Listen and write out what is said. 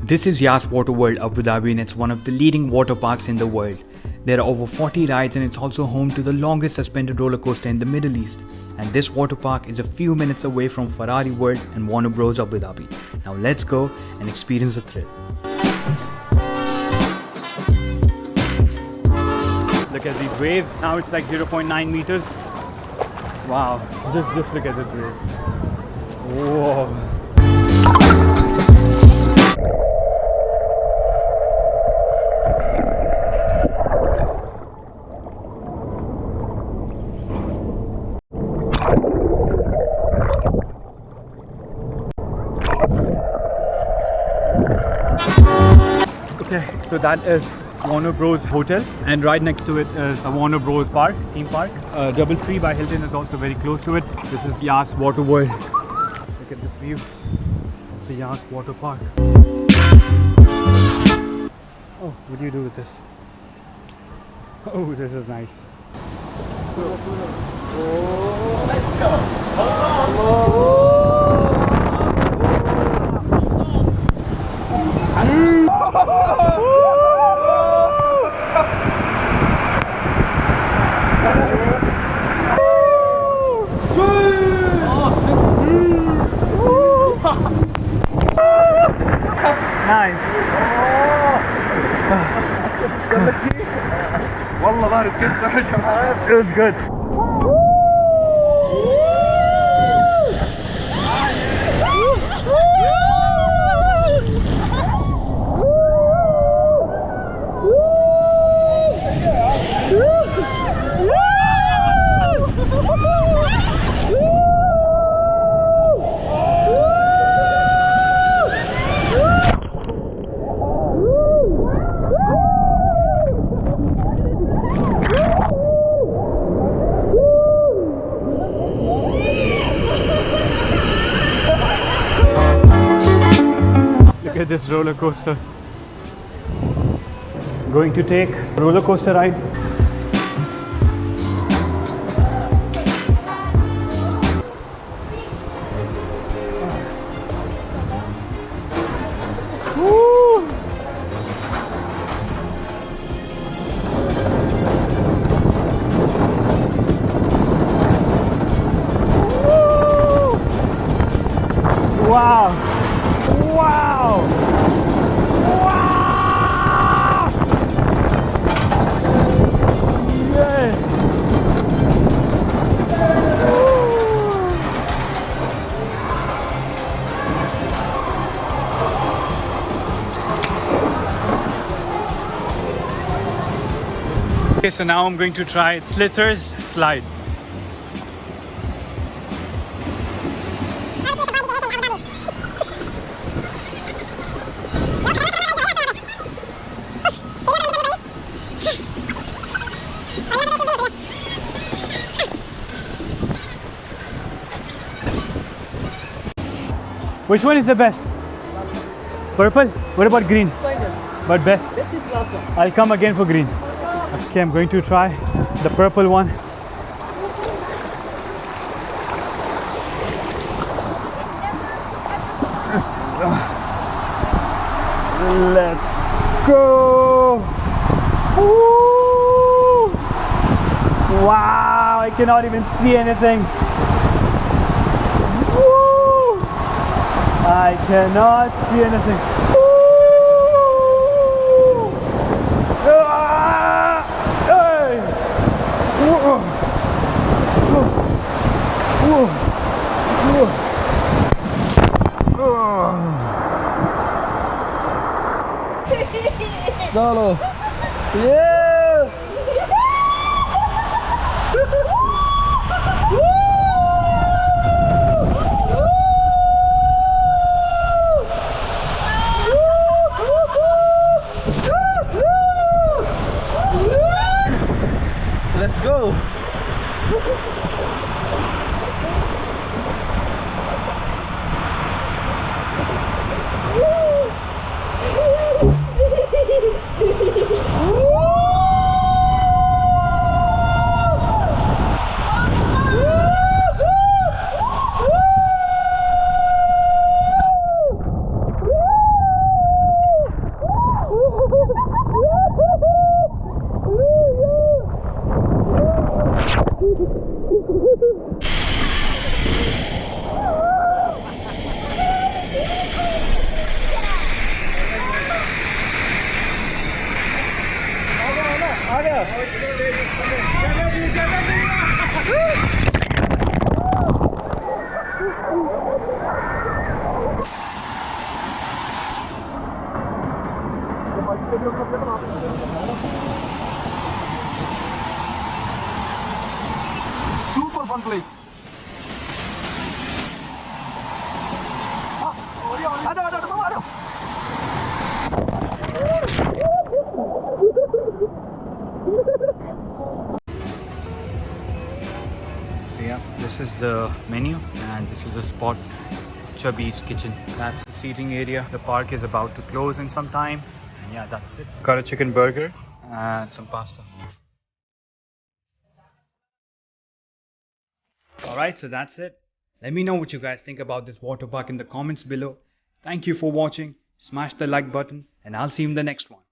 This is Yas Waterworld Abu Dhabi and it's one of the leading water parks in the world. There are over 40 rides and it's also home to the longest suspended roller coaster in the Middle East. And this water park is a few minutes away from Ferrari World and Warner Bros Abu Dhabi. Now let's go and experience the thrill. Look at these waves. Now it's like 0.9 meters. Wow, just look at this wave. Whoa. Okay, so that is Warner Bros Hotel, and right next to it is a Warner Bros park, theme park. Doubletree by Hilton is also very close to it. This is Yas Waterworld. Look at this view of the Yas Water Park. Oh, what do you do with this? Oh, this is nice. Oh, let's go. Nice. والله ظهري اتكسر يا جماعه. It was good. Look at this roller coaster. Going to take roller coaster ride. Woo! Woo! Wow! Wow! Wow! Yeah! Okay, so now I'm going to try Slither's slide. Which one is the best? Purple? What about green? But best? This is last one. I'll come again for green. Okay, I'm going to try the purple one. Let's go! Woo! Wow, I cannot even see anything. I cannot see anything. Hey! Chalo. Yeah! Let's go. Super fun place. Ada. Yeah, this is the menu and this is a spot, Chubby's Kitchen. That's the seating area. The park is about to close in some time. And yeah, that's it. Got a chicken burger and some pasta. Alright, so that's it. Let me know what you guys think about this water park in the comments below. Thank you for watching. Smash the like button and I'll see you in the next one.